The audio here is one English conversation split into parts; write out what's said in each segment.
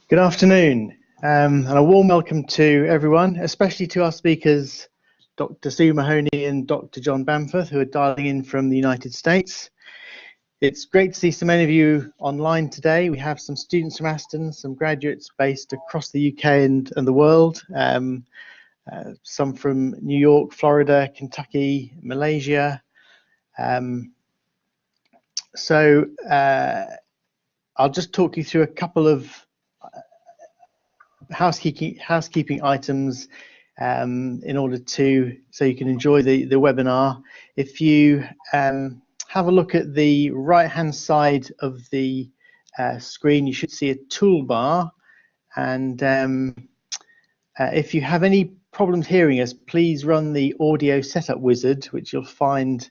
Good afternoon, and a warm welcome to everyone, especially to our speakers, Dr. Sue Mahony and Dr. John Bamforth, who are dialing in from the United States. It's great to see so many of you online today. We have some students from Aston, some graduates based across the UK and the world, some from New York, Florida, Kentucky, Malaysia. So I'll just talk you through a couple of housekeeping items in order so you can enjoy the webinar. If you have a look at the right hand side of the screen, you should see a toolbar, and if you have any problems hearing us, please run the audio setup wizard, which you'll find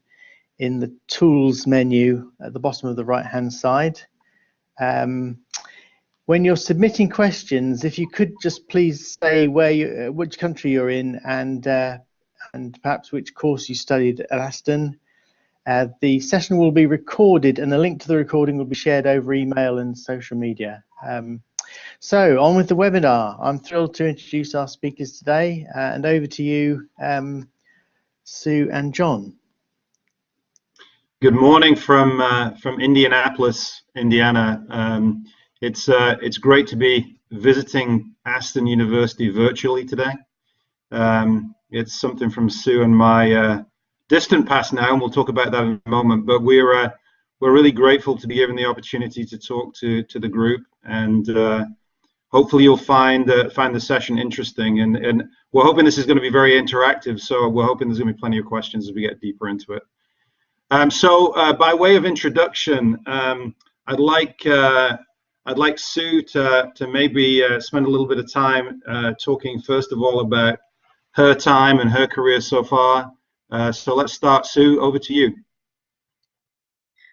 in the tools menu at the bottom of the right hand side. When you're submitting questions, if you could just please say which country you're in and perhaps which course you studied at Aston. The session will be recorded, and a link to the recording will be shared over email and social media. So on with the webinar. I'm thrilled to introduce our speakers today, and over to you, Sue and John. Good morning from Indianapolis, Indiana. It's great to be visiting Aston University virtually today. It's something from Sue and my distant past now, and we'll talk about that in a moment. But we're really grateful to be given the opportunity to talk to the group, and hopefully you'll find the session interesting. And we're hoping this is going to be very interactive. So we're hoping there's going to be plenty of questions as we get deeper into it. So by way of introduction, I'd like Sue to maybe spend a little bit of time talking first of all about her time and her career so far. So let's start. Sue, over to you.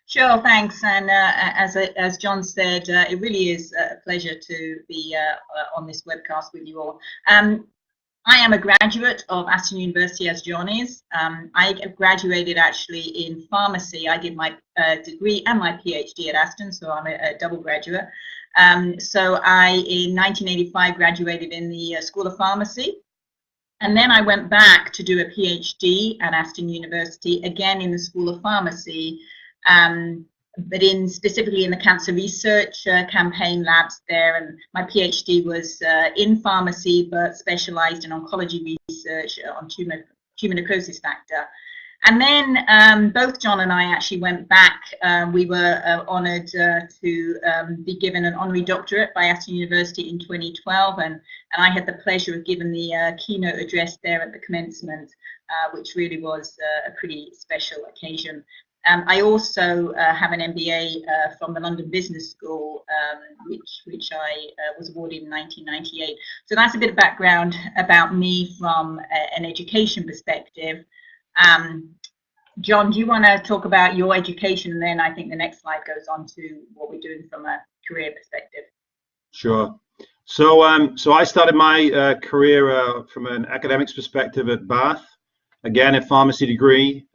Sure, thanks. And as John said, it really is a pleasure to be on this webcast with you all. I am a graduate of Aston University, as John is. I graduated actually in pharmacy. I did my degree and my PhD at Aston, so I'm a double graduate. So I, in 1985, graduated in the School of Pharmacy. And then I went back to do a PhD at Aston University, again in the School of Pharmacy, but specifically in the cancer research campaign labs there. And my PhD was in pharmacy, but specialized in oncology research on tumor necrosis factor. And then both John and I actually went back. We were honored to be given an honorary doctorate by Aston University in 2012, and I had the pleasure of giving the keynote address there at the commencement, which really was a pretty special occasion. I also have an MBA from the London Business School, which I was awarded in 1998. So that's a bit of background about me from an education perspective. John, do you want to talk about your education, and then I think the next slide goes on to what we're doing from a career perspective? Sure. So I started my career from an academics perspective at Bath, again a pharmacy degree.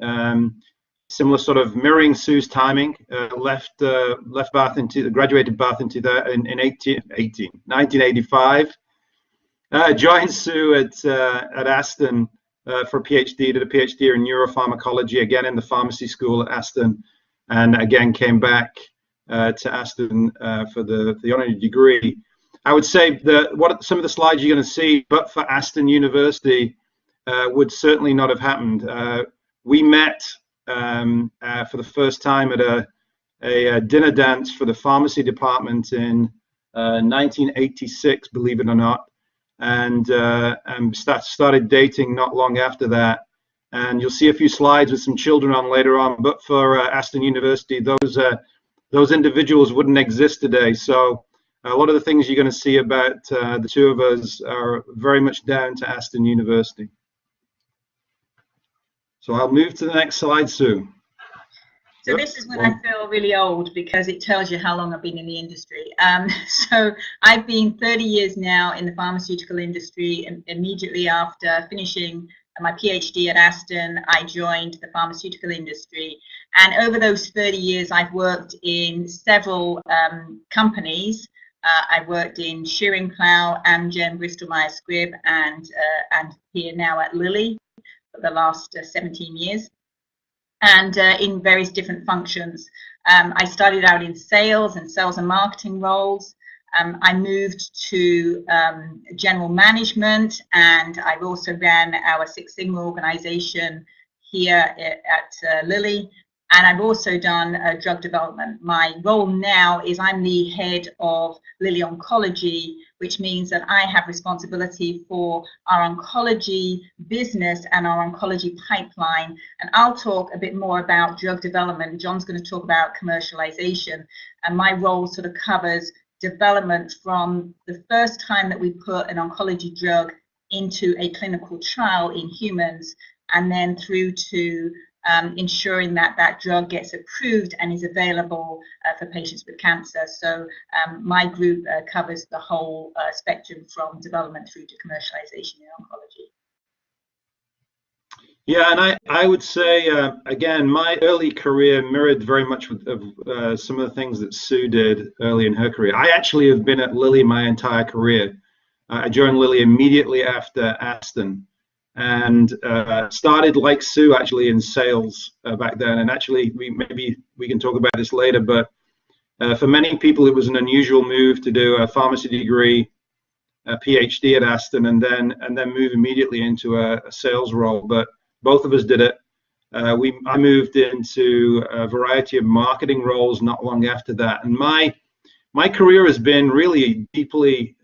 Similar sort of mirroring Sue's timing. Left Bath graduated Bath in 1985. Joined Sue at Aston for a PhD. Did a PhD in neuropharmacology, again in the pharmacy school at Aston, and again came back to Aston for the honorary degree. I would say that some of the slides you're going to see, but for Aston University, would certainly not have happened. We met for the first time at a dinner dance for the pharmacy department in 1986, believe it or not, and started dating not long after that. And you'll see a few slides with some children on later on. But for Aston University, those individuals wouldn't exist today. So a lot of the things you're going to see about the two of us are very much down to Aston University. So I'll move to the next slide, Sue. So this is when I feel really old, because it tells you how long I've been in the industry. So I've been 30 years now in the pharmaceutical industry, and immediately after finishing my PhD at Aston, I joined the pharmaceutical industry. And over those 30 years, I've worked in several companies, I worked in Shearing Plough, Amgen, Bristol Myers Squibb, and here now at Lilly for the last 17 years, and in various different functions. I started out in sales and marketing roles. I moved to general management, and I've also ran our Six Sigma organization here at Lilly. And I've also done drug development. My role now is I'm the head of Lilly Oncology, which means that I have responsibility for our oncology business and our oncology pipeline. And I'll talk a bit more about drug development. John's going to talk about commercialization. And my role sort of covers development from the first time that we put an oncology drug into a clinical trial in humans, and then through to ensuring that that drug gets approved and is available for patients with cancer. So my group covers the whole spectrum from development through to commercialization in oncology. Yeah, and I would say, again, my early career mirrored very much with some of the things that Sue did early in her career. I actually have been at Lilly my entire career. I joined Lilly immediately after Aston, and started like Sue actually in sales back then. And actually, maybe we can talk about this later, but for many people it was an unusual move to do a pharmacy degree, a PhD at Aston, and then move immediately into a sales role. But both of us did it. I moved into a variety of marketing roles not long after that, and my career has been really deeply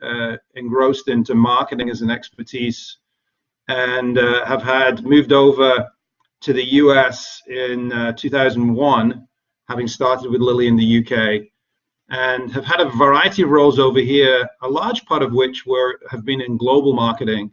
engrossed into marketing as an expertise, and have moved over to the US in 2001, having started with Lilly in the UK, and have had a variety of roles over here, a large part of which have been in global marketing,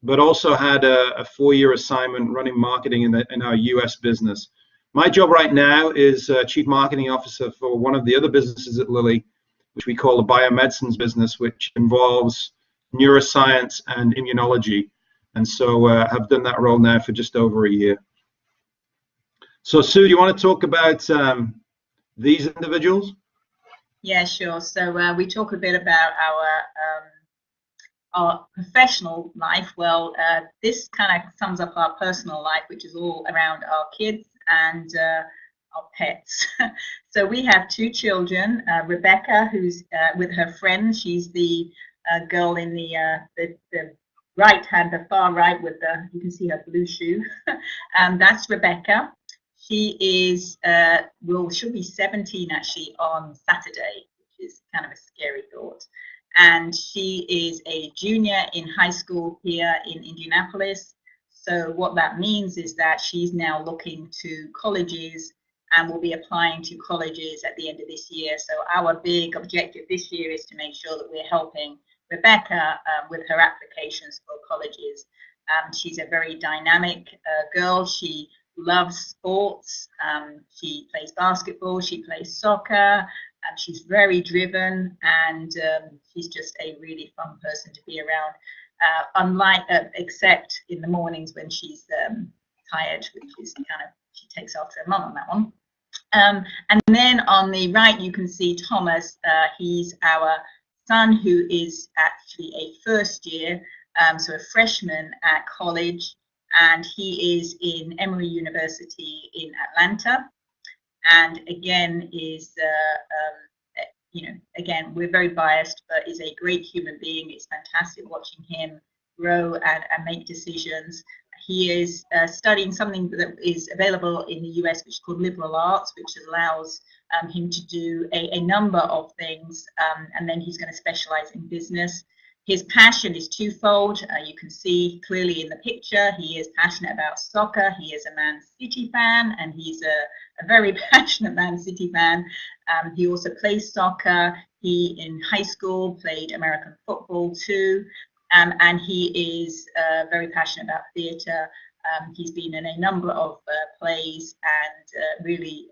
but also had a 4-year assignment running marketing in our US business. My job right now is Chief Marketing Officer for one of the other businesses at Lilly, which we call the biomedicines business, which involves neuroscience and immunology. And so I've done that role now for just over a year. So Sue, do you want to talk about these individuals? Yeah, sure. So we talk a bit about our professional life. Well, this kind of sums up our personal life, which is all around our kids and our pets. So we have 2 children, Rebecca, who's with her friend. She's the girl in the right hand, the far right, with you can see her blue shoe. That's Rebecca. She is she'll be 17 actually on Saturday, which is kind of a scary thought. And she is a junior in high school here in Indianapolis. So what that means is that she's now looking to colleges and will be applying to colleges at the end of this year. So our big objective this year is to make sure that we're helping Rebecca with her applications for colleges. She's a very dynamic girl. She loves sports. She plays basketball, she plays soccer, she's very driven, and she's just a really fun person to be around, except in the mornings when she's tired, which is kind of, she takes after her mum on that one. And then on the right you can see Thomas. He's our son, who is actually a first year, so a freshman at college, and he is in Emory University in Atlanta, and again is again, we're very biased, but is a great human being. It's fantastic watching him grow and make decisions. He is studying something that is available in the US, which is called liberal arts, which allows him to do a number of things, and then he's going to specialize in business. His passion is twofold. You can see clearly in the picture, he is passionate about soccer. He is a Man City fan, and he's a very passionate Man City fan. He also plays soccer. He, in high school, played American football too. And he is very passionate about theatre. He's been in a number of plays and really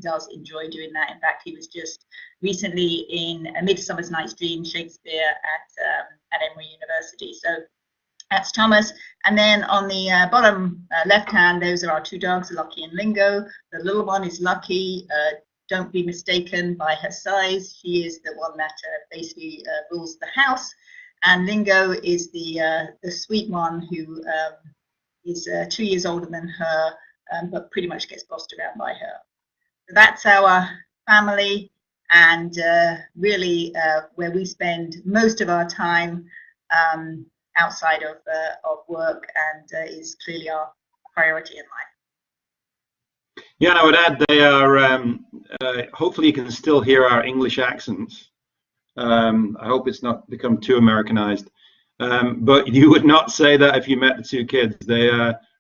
does enjoy doing that. In fact, he was just recently in A Midsummer Night's Dream, Shakespeare at Emory University. So that's Thomas. And then on the bottom left hand, those are our 2 dogs, Lucky and Lingo. The little one is Lucky. don't be mistaken by her size. She is the one that basically rules the house. And Lingo is the sweet one who is 2 years older than her, but pretty much gets bossed around by her. So that's our family, and really where we spend most of our time outside of work, and is clearly our priority in life. Yeah, I would add they are, hopefully you can still hear our English accents. I hope it's not become too Americanized. But you would not say that if you met the two kids.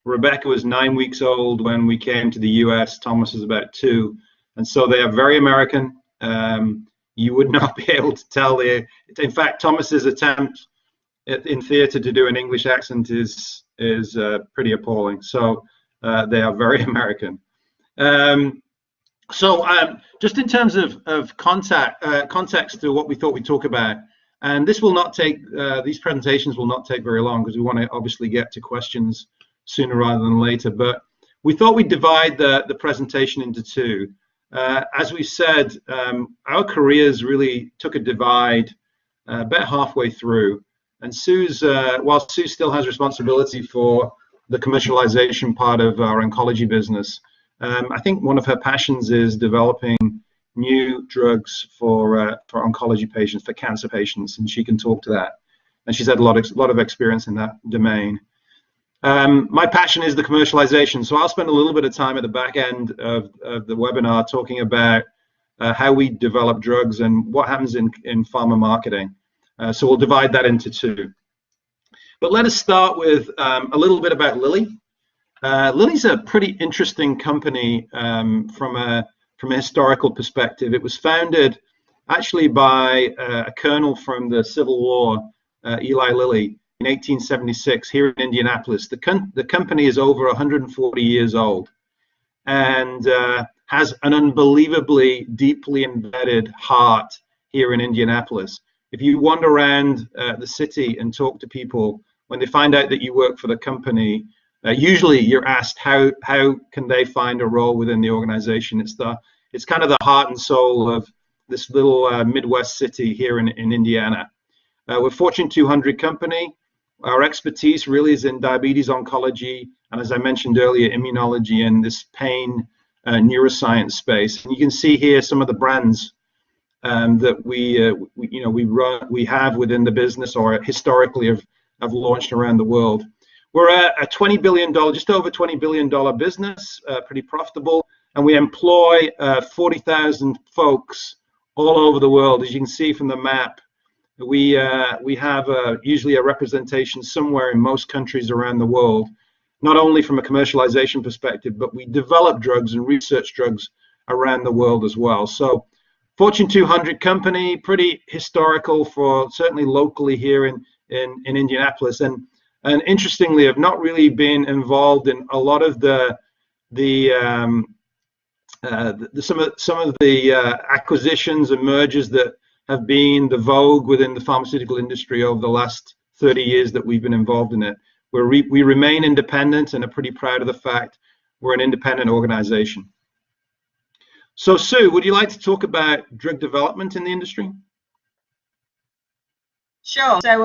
Rebecca was 9 weeks old when we came to the US. Thomas was about 2. And so they are very American. You would not be able to tell. In fact, Thomas's attempt in theater to do an English accent is pretty appalling. So they are very American. Just in terms of context to what we thought we'd talk about, and this will not take, these presentations will not take very long because we want to obviously get to questions sooner rather than later, but we thought we'd divide the presentation into 2. As we said, our careers really took a divide about halfway through, and while Sue still has responsibility for the commercialization part of our oncology business, I think one of her passions is developing new drugs for oncology patients, for cancer patients, and she can talk to that. And she's had a lot of experience in that domain. My passion is the commercialization, so I'll spend a little bit of time at the back end of the webinar talking about how we develop drugs and what happens in pharma marketing. So we'll divide that into 2. But let us start with a little bit about Lilly. Lilly's a pretty interesting company from a historical perspective. It was founded actually by a colonel from the Civil War, Eli Lilly, in 1876 here in Indianapolis. The company is over 140 years old and has an unbelievably deeply embedded heart here in Indianapolis. If you wander around the city and talk to people, when they find out that you work for the company, usually you're asked how can they find a role within the organization. It's kind of the heart and soul of this little Midwest city here in Indiana. We're a Fortune 200 company. Our expertise really is in diabetes oncology, and as I mentioned earlier, immunology and this pain neuroscience space. And you can see here some of the brands that we have within the business or historically have launched around the world. We're a $20 billion, just over $20 billion business, pretty profitable, and we employ 40,000 folks all over the world. As you can see from the map, we have usually a representation somewhere in most countries around the world, not only from a commercialization perspective, but we develop drugs and research drugs around the world as well. So Fortune 200 company, pretty historical for certainly locally here in Indianapolis. And interestingly, have not really been involved in a lot of some of the acquisitions and mergers that have been the vogue within the pharmaceutical industry over the last 30 years that we've been involved in it. We remain independent and are pretty proud of the fact we're an independent organization. So Sue, would you like to talk about drug development in the industry? Sure. So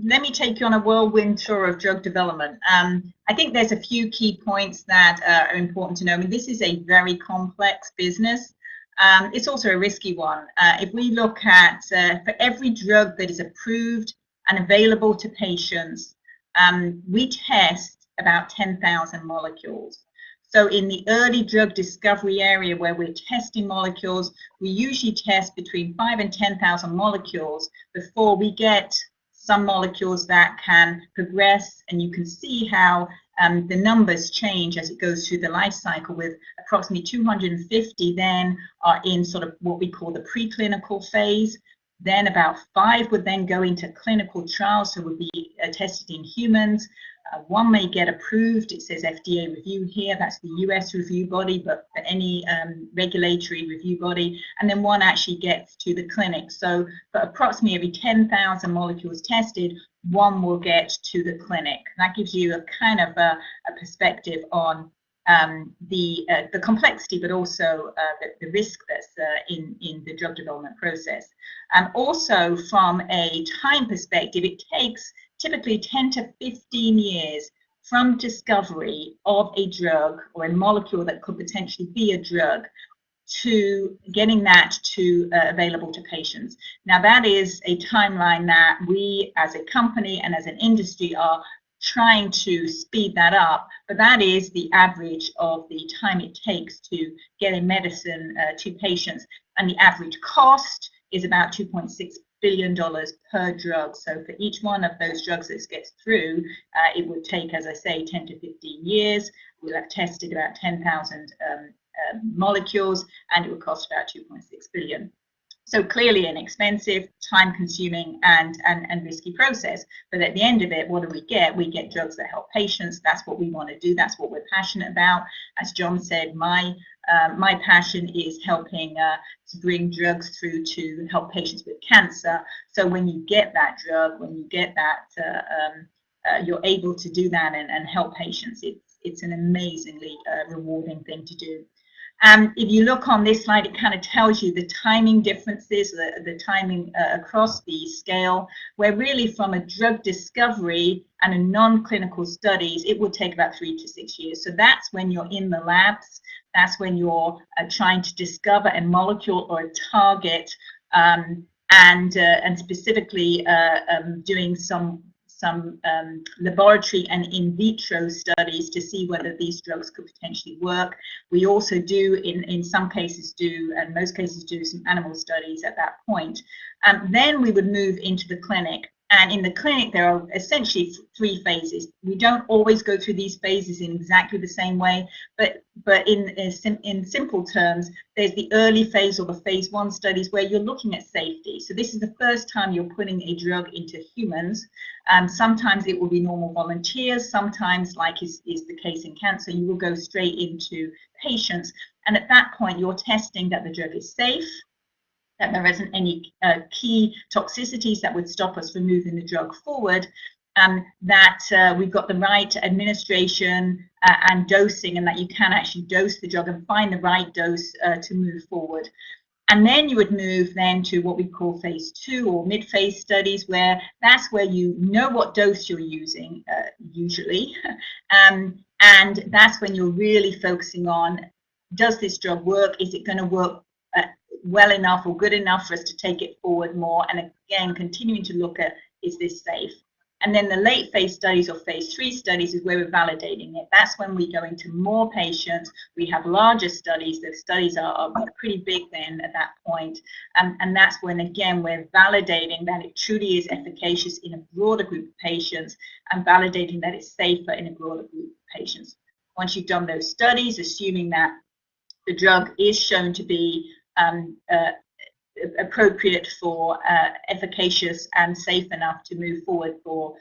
let me take you on a whirlwind tour of drug development. I think there's a few key points that are important to know. I mean, this is a very complex business. It's also a risky one. If we look at for every drug that is approved and available to patients, we test about 10,000 molecules. So in the early drug discovery area where we're testing molecules, we usually test between 5,000 and 10,000 molecules before we get some molecules that can progress. And you can see how the numbers change as it goes through the life cycle, with approximately 250 then are in sort of what we call the preclinical phase. Then about 5 would then go into clinical trials, so would be tested in humans. One may get approved. It says FDA review here. That's the US review body, but for any regulatory review body. And then one actually gets to the clinic. So for approximately every 10,000 molecules tested, one will get to the clinic. That gives you a kind of a perspective on the complexity, but also the risk that's in the drug development process. And also from a time perspective, it takes typically 10 to 15 years from discovery of a drug or a molecule that could potentially be a drug to getting that to available to patients. Now that is a timeline that we as a company and as an industry are trying to speed that up, but that is the average of the time it takes to get a medicine to patients, and the average cost is about $2.6 billion per drug. So for each one of those drugs that gets through, it would take, as I say, 10 to 15 years. We'll have tested about 10,000 molecules, and it would cost about 2.6 billion. So clearly an expensive, time-consuming, and risky process. But at the end of it, what do we get? We get drugs that help patients. That's what we want to do. That's what we're passionate about. As John said, my passion is helping to bring drugs through to help patients with cancer. So when you get that drug, when you get that, you're able to do that and help patients. It's an amazingly rewarding thing to do. If you look on this slide, it kind of tells you the timing differences, the timing across the scale, where really from a drug discovery and a non-clinical studies, it would take about 3 to 6 years. So that's when you're in the labs, that's when you're trying to discover a molecule or a target, and specifically doing some laboratory and in vitro studies to see whether these drugs could potentially work. We also do, in some cases do, and most cases do, some animal studies at that point. Then we would move into the clinic. And in the clinic, there are essentially 3 phases. We don't always go through these phases in exactly the same way, but in simple terms, there's the early phase or the phase 1 studies where you're looking at safety. So this is the first time you're putting a drug into humans. Sometimes it will be normal volunteers. Sometimes, like is the case in cancer, you will go straight into patients. And at that point, you're testing that the drug is safe, that there isn't any key toxicities that would stop us from moving the drug forward, that we've got the right administration and dosing, and that you can actually dose the drug and find the right dose to move forward. And then you would move then to what we call phase 2 or mid-phase studies, where that's where you know what dose you're using, usually, and that's when you're really focusing on, does this drug work? Is it going to work well enough or good enough for us to take it forward more? And again, continuing to look at, is this safe? And then the late phase studies or phase 3 studies is where we're validating it. That's when we go into more patients. We have larger studies. The studies are pretty big then at that point. And that's when, again, we're validating that it truly is efficacious in a broader group of patients and validating that it's safer in a broader group of patients. Once you've done those studies, assuming that the drug is shown to be appropriate for efficacious and safe enough to move forward for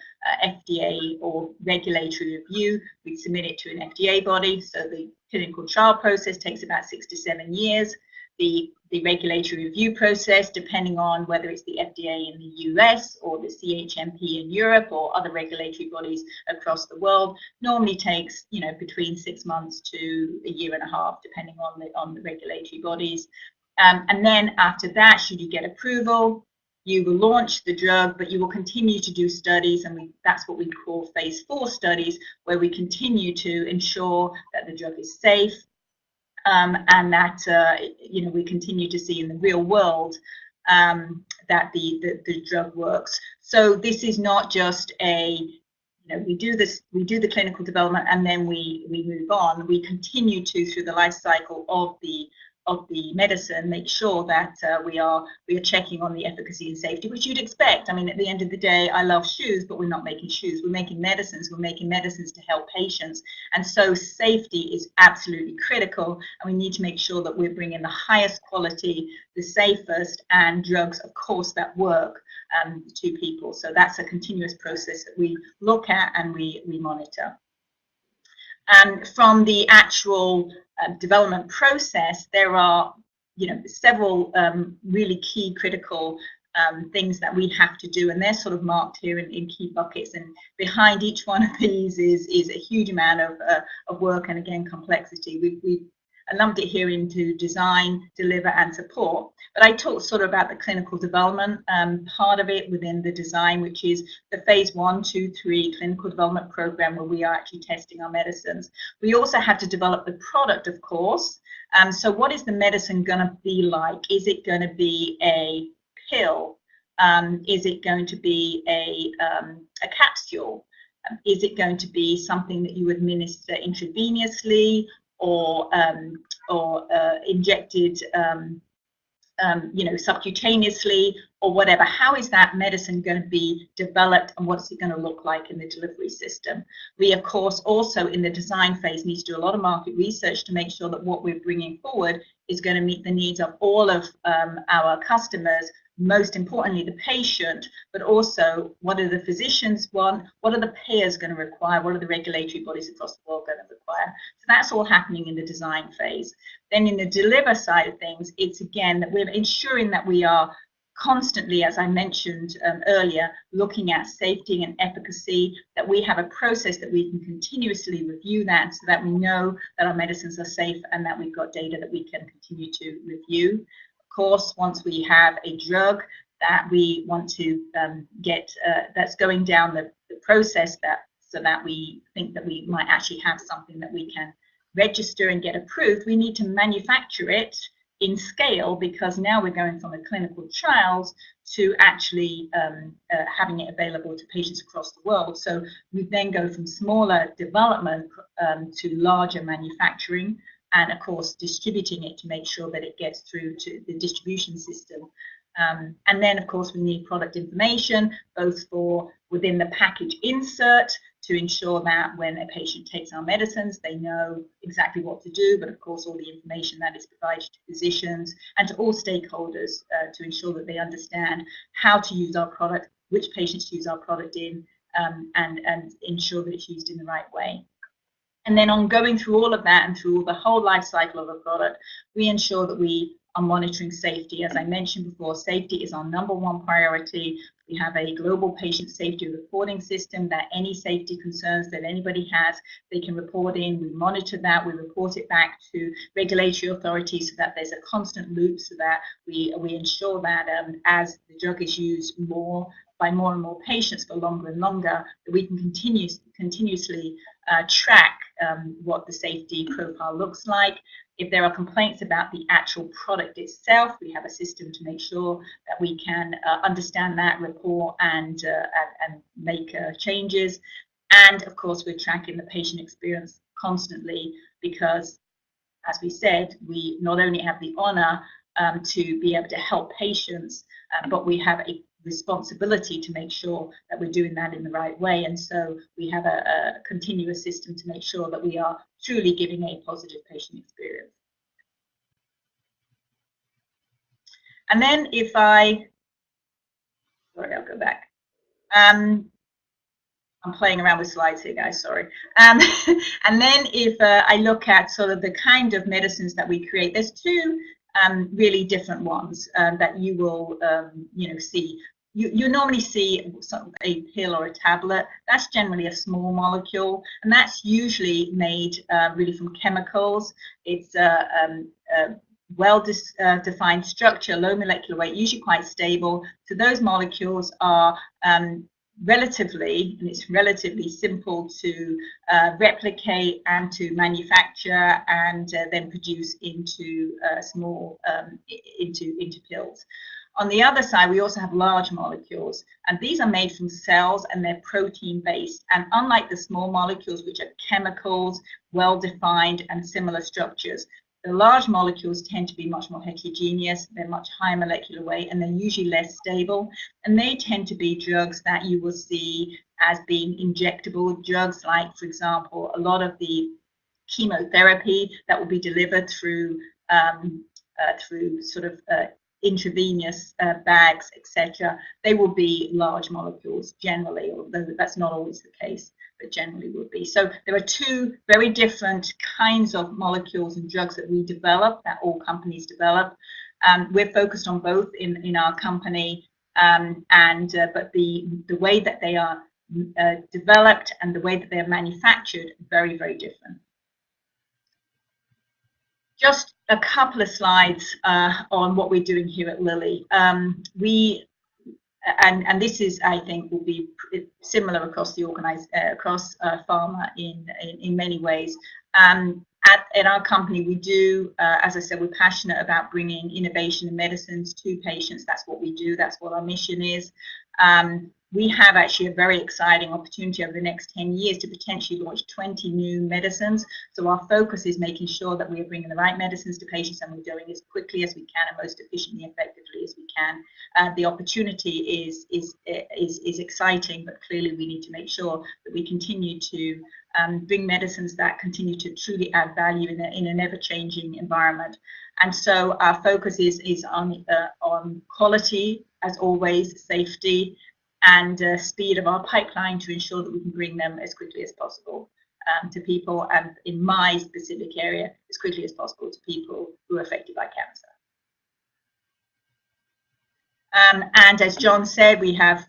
FDA or regulatory review, we submit it to an FDA body. So the clinical trial process takes about 6 to 7 years. The regulatory review process, depending on whether it's the FDA in the US or the CHMP in Europe or other regulatory bodies across the world, normally takes, you know, between 6 months to a year and a half, depending on the regulatory bodies. And then after that, should you get approval, you will launch the drug, but you will continue to do studies, and that's what we call phase 4 studies, where we continue to ensure that the drug is safe, and that you know, we continue to see in the real world that the drug works. So this is not just a, you know, we do the clinical development and then we move on. We continue to, through the life cycle of the medicine, make sure that we are checking on the efficacy and safety, which you'd expect. I mean, at the end of the day, I love shoes, but we're not making shoes. We're making medicines. We're making medicines to help patients. And so safety is absolutely critical. And we need to make sure that we're bringing the highest quality, the safest, and drugs, of course, that work to people. So that's a continuous process that we look at and we monitor. From the actual development process, there are, you know, several really key critical things that we have to do, and they're sort of marked here in key buckets, and behind each one of these is a huge amount of work and, again, complexity. We've lumped it here into design, deliver, and support. But I talked sort of about the clinical development part of it within the design, which is the phase 1, 2, 3 clinical development program, where we are actually testing our medicines. We also have to develop the product, of course. So what is the medicine going to be like? Is it going to be a pill? Is it going to be a capsule? Is it going to be something that you administer intravenously, or injected, subcutaneously, or whatever? How is that medicine going to be developed, and what's it going to look like in the delivery system? We, of course, also in the design phase need to do a lot of market research to make sure that what we're bringing forward is going to meet the needs of all of our customers, most importantly the patient, but also what do the physicians want, what are the payers going to require, what are the regulatory bodies across the world going to require. So that's all happening in the design phase. Then in the deliver side of things, it's again that we're ensuring that we are constantly, as I mentioned earlier, looking at safety and efficacy, that we have a process that we can continuously review that, so that we know that our medicines are safe and that we've got data that we can continue to review. Of course, once we have a drug that we want to get, that's going down the process, so that we think that we might actually have something that we can register and get approved, we need to manufacture it in scale, because now we're going from the clinical trials to actually having it available to patients across the world. So we then go from smaller development to larger manufacturing, and of course distributing it to make sure that it gets through to the distribution system. And then, of course, we need product information, both for within the package insert, to ensure that when a patient takes our medicines, they know exactly what to do, but of course all the information that is provided to physicians and to all stakeholders to ensure that they understand how to use our product, which patients to use our product in, and ensure that it's used in the right way. And then on going through all of that and through the whole life cycle of a product, we ensure that we are monitoring safety. As I mentioned before, safety is our #1 priority. We have a global patient safety reporting system that any safety concerns that anybody has, they can report in. We monitor that, we report it back to regulatory authorities, so that there's a constant loop, so that we ensure that as the drug is used by more and more patients for longer and longer, that we can continuously track what the safety profile looks like. If there are complaints about the actual product itself, we have a system to make sure that we can understand that, report, and make changes. And of course, we're tracking the patient experience constantly, because, as we said, we not only have the honor to be able to help patients, but we have a responsibility to make sure that we're doing that in the right way. And so we have a continuous system to make sure that we are truly giving a positive patient experience. And then I'll go back. I'm playing around with slides here, guys, sorry. And then if I look at sort of the kind of medicines that we create, there's two really different ones that you will see. You normally see a pill or a tablet. That's generally a small molecule, and that's usually made really from chemicals. It's well-defined structure, low molecular weight, usually quite stable. So those molecules are relatively simple to replicate and to manufacture, and then produce into into pills. On the other side, we also have large molecules, and these are made from cells, and they're protein-based. And unlike the small molecules, which are chemicals, well-defined, and similar structures, the large molecules tend to be much more heterogeneous. They're much higher molecular weight, and they're usually less stable. And they tend to be drugs that you will see as being injectable drugs, like, for example, a lot of the chemotherapy that will be delivered through sort of intravenous bags, etc. They will be large molecules generally, although that's not always the case, but generally would be. So there are two very different kinds of molecules and drugs that we develop, that all companies develop. We're focused on both in our company. But the way that they are developed and the way that they are manufactured, very, very different. Just a couple of slides on what we're doing here at Lilly. And this is, I think, will be similar across the across pharma in many ways. At our company, we do, as I said, we're passionate about bringing innovation and medicines to patients. That's what we do. That's what our mission is. We have actually a very exciting opportunity over the next 10 years to potentially launch 20 new medicines. So our focus is making sure that we are bringing the right medicines to patients, and we're doing as quickly as we can and most efficiently and effectively as we can. The opportunity is exciting, but clearly we need to make sure that we continue to bring medicines that continue to truly add value in an ever-changing environment. And so our focus is on quality, as always, safety, and speed of our pipeline to ensure that we can bring them as quickly as possible to people, and in my specific area, as quickly as possible to people who are affected by cancer. And as John said, we have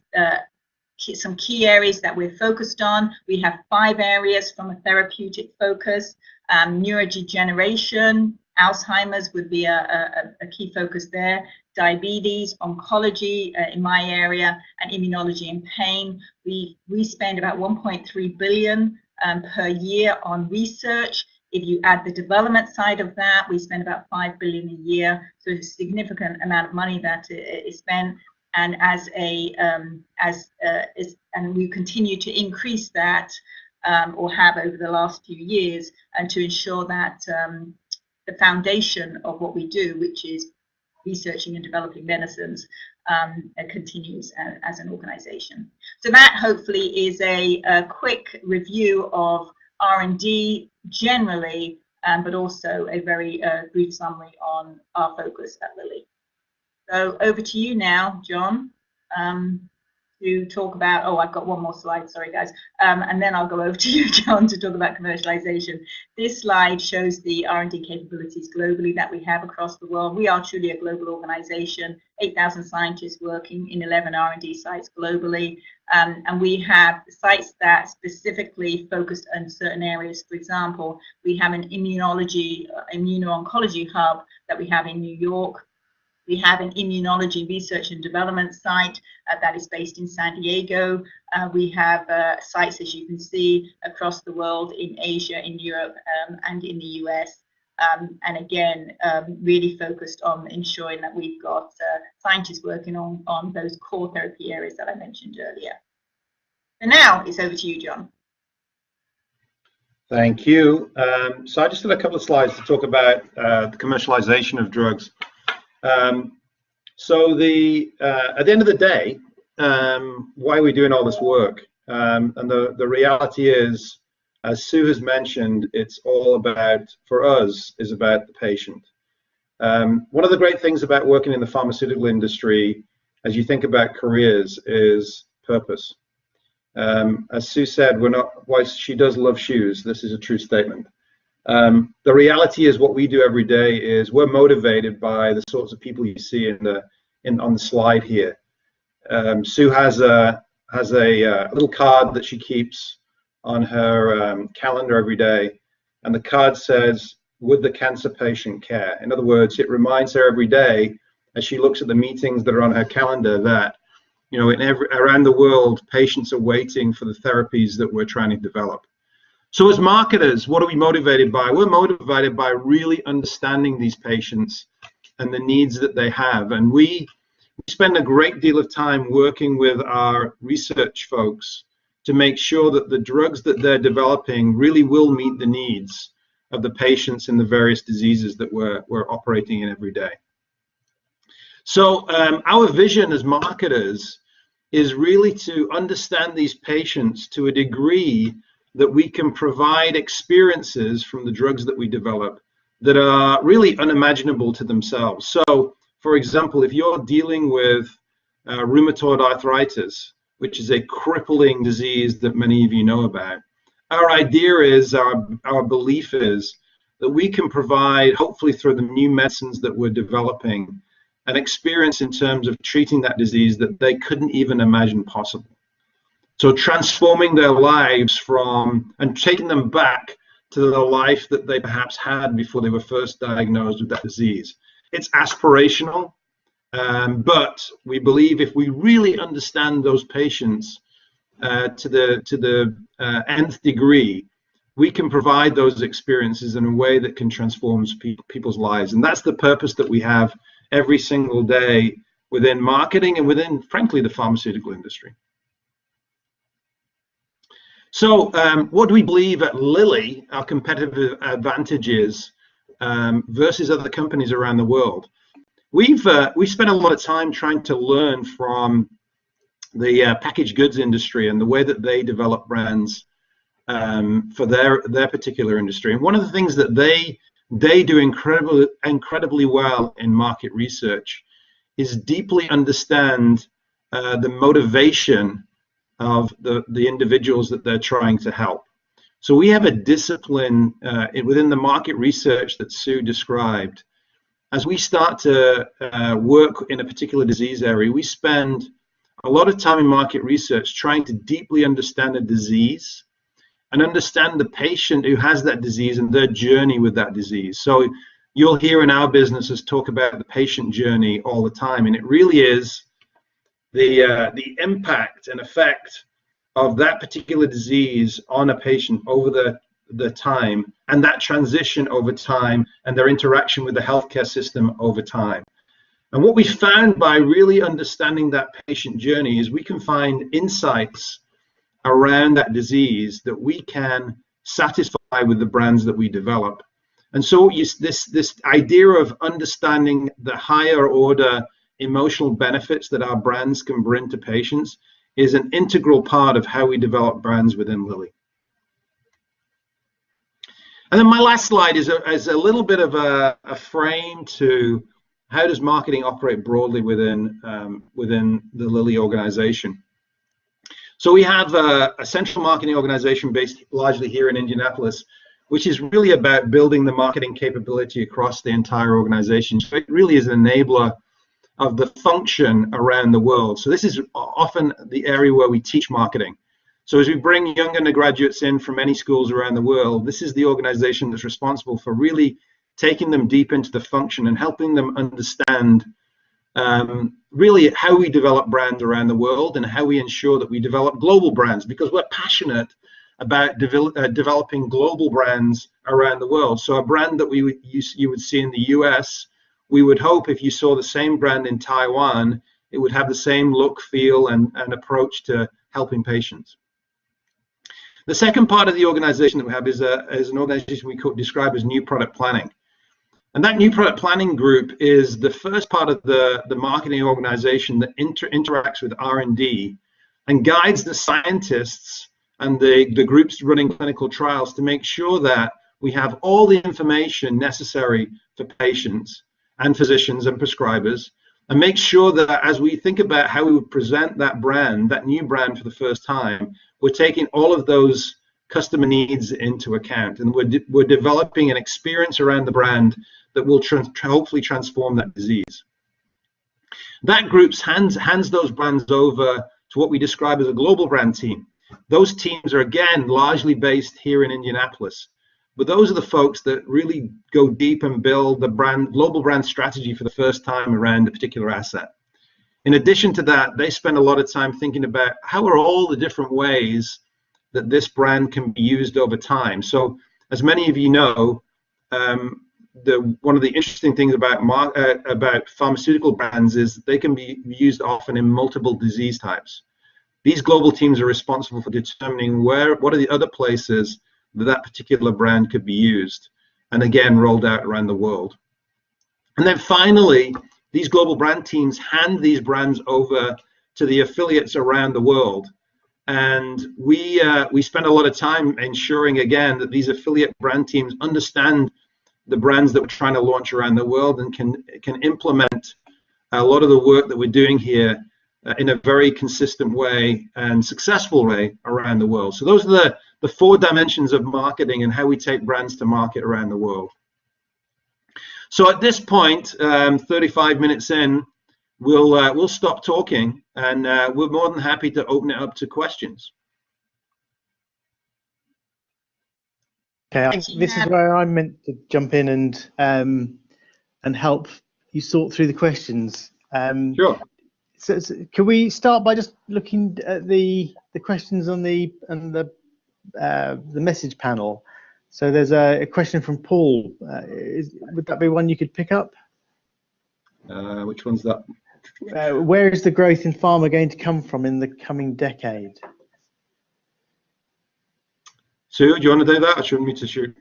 some key areas that we're focused on. We have 5 areas from a therapeutic focus. Neurodegeneration, Alzheimer's would be a key focus there. Diabetes, oncology in my area, and immunology and pain. We spend about 1.3 billion per year on research. If you add the development side of that, we spend about 5 billion a year. So it's a significant amount of money that is spent. And and we continue to increase that, or have over the last few years, and to ensure that the foundation of what we do, which is researching and developing medicines, continues as an organization. So that hopefully is a quick review of R&D generally, but also a very brief summary on our focus at Lilly. So over to you now, John, to talk about, oh, I've got one more slide, sorry guys, and then I'll go over to you, John, to talk about commercialization. This slide shows the R&D capabilities globally that we have across the world. We are truly a global organization, 8,000 scientists working in 11 R&D sites globally, and we have sites that specifically focused on certain areas. For example, we have an immuno-oncology hub that we have in New York. We have an immunology research and development site that is based in San Diego. We have sites, as you can see, across the world, in Asia, in Europe, and in the US. And again, really focused on ensuring that we've got scientists working on those core therapy areas that I mentioned earlier. And now it's over to you, John. Thank you. So I just had a couple of slides to talk about the commercialization of drugs. So at the end of the day, why are we doing all this work? And the reality is, as Sue has mentioned, it's all about, for us, is about the patient. One of the great things about working in the pharmaceutical industry, as you think about careers, is purpose. As Sue said, while she does love shoes, this is a true statement. The reality is, what we do every day is we're motivated by the sorts of people you see on the slide here. Sue has a little card that she keeps on her calendar every day, and the card says, "Would the cancer patient care?" In other words, it reminds her every day, as she looks at the meetings that are on her calendar, that around the world, patients are waiting for the therapies that we're trying to develop. So as marketers, what are we motivated by? We're motivated by really understanding these patients and the needs that they have. And we spend a great deal of time working with our research folks to make sure that the drugs that they're developing really will meet the needs of the patients in the various diseases that we're operating in every day. So our vision as marketers is really to understand these patients to a degree that we can provide experiences from the drugs that we develop that are really unimaginable to themselves. So, for example, if you're dealing with rheumatoid arthritis, which is a crippling disease that many of you know about, our idea is, our belief is, that we can provide, hopefully through the new medicines that we're developing, an experience in terms of treating that disease that they couldn't even imagine possible. So transforming their lives and taking them back to the life that they perhaps had before they were first diagnosed with that disease. It's aspirational, but we believe if we really understand those patients to the nth degree, we can provide those experiences in a way that can transform people's lives. And that's the purpose that we have every single day within marketing and within, frankly, the pharmaceutical industry. So what do we believe at Lilly our competitive advantage is versus other companies around the world? We've spent a lot of time trying to learn from the packaged goods industry and the way that they develop brands for their particular industry. And one of the things that they do incredibly well in market research is deeply understand the motivation of the individuals that they're trying to help. So we have a discipline within the market research that Sue described. As we start to work in a particular disease area, we spend a lot of time in market research trying to deeply understand a disease and understand the patient who has that disease and their journey with that disease. So you'll hear in our business us talk about the patient journey all the time, and it really is the impact and effect of that particular disease on a patient over the time, and that transition over time, and their interaction with the healthcare system over time. And what we found by really understanding that patient journey is we can find insights around that disease that we can satisfy with the brands that we develop. And so this idea of understanding the higher order emotional benefits that our brands can bring to patients is an integral part of how we develop brands within Lilly. And then my last slide is a little bit of a frame to how does marketing operate broadly within the Lilly organization. So we have a central marketing organization based largely here in Indianapolis, which is really about building the marketing capability across the entire organization. So it really is an enabler of the function around the world. So this is often the area where we teach marketing. So as we bring young undergraduates in from many schools around the world, this is the organization that's responsible for really taking them deep into the function and helping them understand really how we develop brands around the world and how we ensure that we develop global brands, because we're passionate about developing global brands around the world. So a brand that you would see in the US, we would hope if you saw the same brand in Taiwan, it would have the same look, feel, and approach to helping patients. The second part of the organization that we have is an organization we could describe as new product planning. And that new product planning group is the first part of the marketing organization that interacts with R&D and guides the scientists and the groups running clinical trials to make sure that we have all the information necessary for patients and physicians and prescribers, and make sure that as we think about how we would present that brand, that new brand for the first time, we're taking all of those customer needs into account, and we're developing an experience around the brand that will hopefully transform that disease. That group hands those brands over to what we describe as a global brand team. Those teams are, again, largely based here in Indianapolis, but those are the folks that really go deep and build the global brand strategy for the first time around a particular asset. In addition to that, they spend a lot of time thinking about how are all the different ways that this brand can be used over time. So as many of you know, one of the interesting things about pharmaceutical brands is they can be used often in multiple disease types. These global teams are responsible for determining what are the other places that particular brand could be used, and again rolled out around the world. And then finally, these global brand teams hand these brands over to the affiliates around the world. And we spend a lot of time ensuring, again, that these affiliate brand teams understand the brands that we're trying to launch around the world and can implement a lot of the work that we're doing here in a very consistent way and successful way around the world. So those are the 4 dimensions of marketing and how we take brands to market around the world. So at this point, 35 minutes in, we'll stop talking, and we're more than happy to open it up to questions. Okay, this is where I'm meant to jump in and help you sort through the questions. Sure. So can we start by just looking at the questions on the message panel? So there's a question from Paul. Would that be one you could pick up? Which one's that? Where is the growth in pharma going to come from in the coming decade? Sue, do you want to do that, or should we to shoot?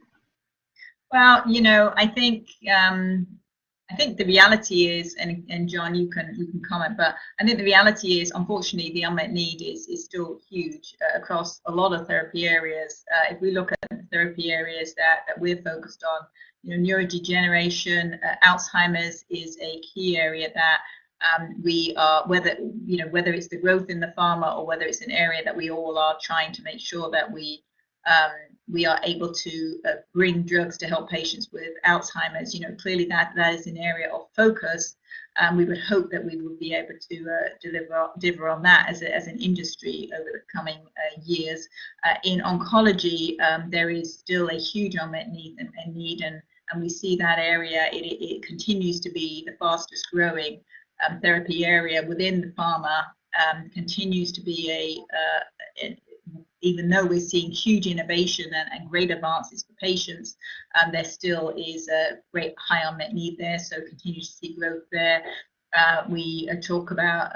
Well, you know, I think the reality is, and John, you can comment, but I think the reality is, unfortunately, the unmet need is still huge across a lot of therapy areas. If we look at the therapy areas that we're focused on, you know, neurodegeneration, Alzheimer's is a key area that we are, whether it's the growth in the pharma or whether it's an area that we all are trying to make sure that we are able to bring drugs to help patients with Alzheimer's. You know, clearly that is an area of focus. We would hope that we would be able to deliver on that as an industry over the coming years. In oncology, there is still a huge unmet need, and we see that area. It continues to be the fastest growing therapy area within the pharma. Continues to be even though we're seeing huge innovation and great advances for patients, there still is a great high unmet need there, so continue to see growth there. We talk about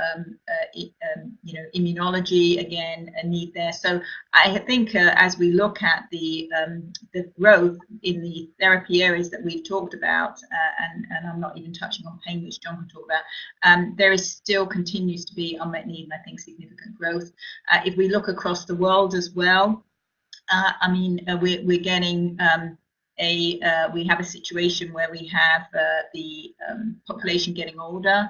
immunology, again, a need there. So I think as we look at the growth in the therapy areas that we've talked about, and I'm not even touching on pain, which John can talk about, there is still continues to be unmet need, and I think significant growth. If we look across the world as well, I mean, we're getting we have a situation where we have the population getting older,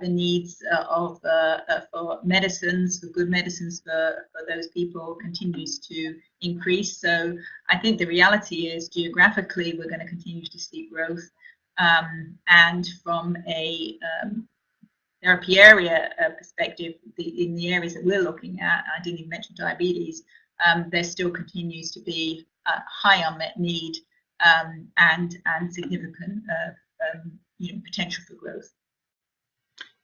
the needs for medicines, for good medicines for those people continues to increase. So I think the reality is geographically we're going to continue to see growth, and from a therapy area perspective, in the areas that we're looking at, I didn't even mention diabetes, there still continues to be a high unmet need, and significant potential for growth.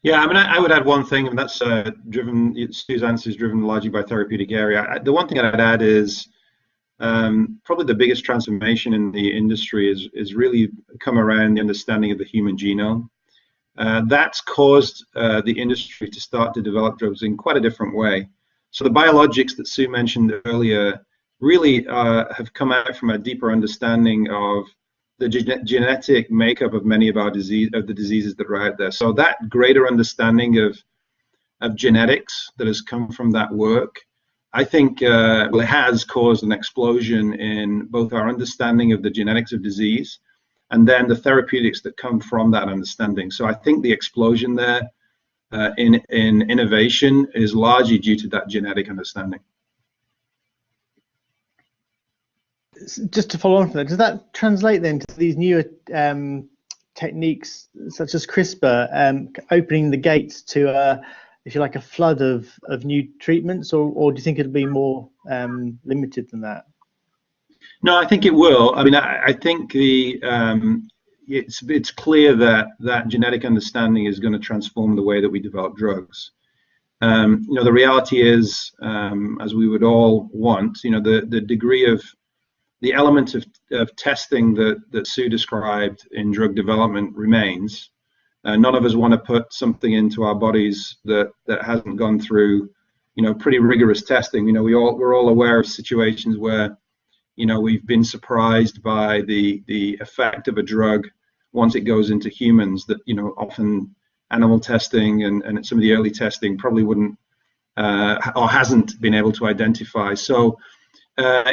Yeah, I mean, I would add one thing, and that's Sue's answer is driven largely by therapeutic area. The one thing I'd add is probably the biggest transformation in the industry is really come around the understanding of the human genome. That's caused the industry to start to develop drugs in quite a different way. So the biologics that Sue mentioned earlier really have come out from a deeper understanding of the genetic makeup of many of the diseases that are out there. So that greater understanding of genetics that has come from that work, I think it has caused an explosion in both our understanding of the genetics of disease and then the therapeutics that come from that understanding. So I think the explosion there in innovation is largely due to that genetic understanding. Just to follow on from that, does that translate then to these newer techniques such as CRISPR opening the gates to, if you like, a flood of new treatments, or do you think it'll be more limited than that? No, I think it will. I mean, I think it's clear that genetic understanding is going to transform the way that we develop drugs. The reality is, as we would all want, the degree of the element of testing that Sue described in drug development remains. None of us want to put something into our bodies that hasn't gone through, pretty rigorous testing. We're all aware of situations where, we've been surprised by the effect of a drug once it goes into humans that, often animal testing and some of the early testing probably wouldn't or hasn't been able to identify. So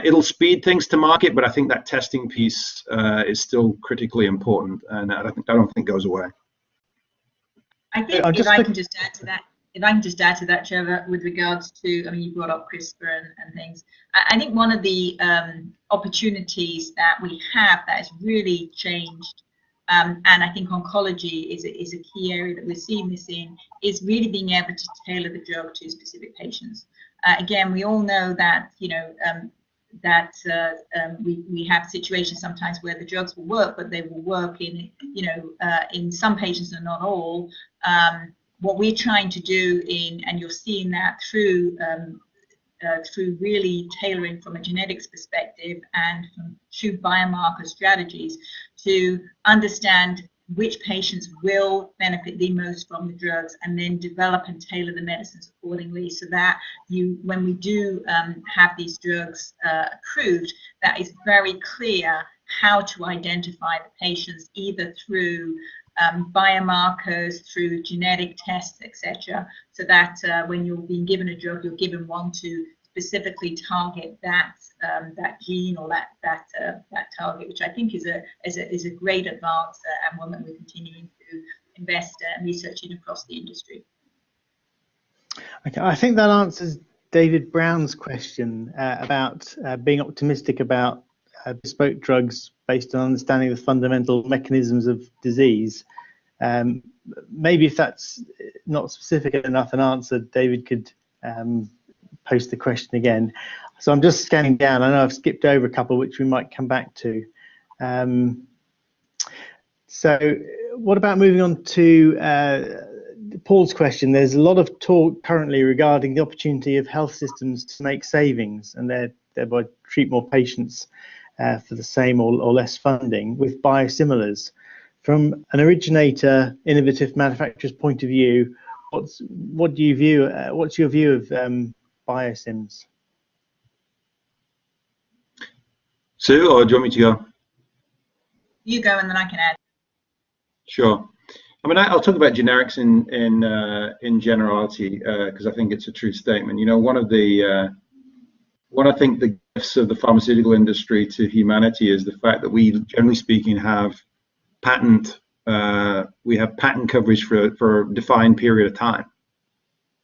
it'll speed things to market, but I think that testing piece is still critically important, and I don't think goes away. I think if I can just add to that, Trevor, with regards to, I mean, you brought up CRISPR and things. I think one of the opportunities that we have that has really changed And I think oncology is a key area that we're seeing this in, is really being able to tailor the drug to specific patients. Again, we all know that, you know, we have situations sometimes where the drugs will work, but they will work in, you know, in some patients and not all. What we're trying to do and you're seeing that through really tailoring from a genetics perspective and from true biomarker strategies to understand which patients will benefit the most from the drugs, and then develop and tailor the medicines accordingly, so that when we do have these drugs approved, that is very clear how to identify the patients, either through biomarkers, through genetic tests, etc., so that when you're being given a drug, you're given one to specifically target that gene or that target, which I think is a great advance and one that we're continuing to invest and research in across the industry. Okay, I think that answers David Brown's question about being optimistic about bespoke drugs based on understanding the fundamental mechanisms of disease. Maybe if that's not specific enough an answer, David could post the question again. So I'm just scanning down. I know I've skipped over a couple which we might come back to. So what about moving on to Paul's question? There's a lot of talk currently regarding the opportunity of health systems to make savings and thereby treat more patients for the same or less funding with biosimilars. From an originator, innovative manufacturer's point of view, what's your view of biosims? Sue, or do you want me to go? You go, and then I can add. Sure. I mean, I'll talk about generics in generality because I think it's a true statement. You know, one of I think the gifts of the pharmaceutical industry to humanity is the fact that we, generally speaking, have patent coverage for a defined period of time.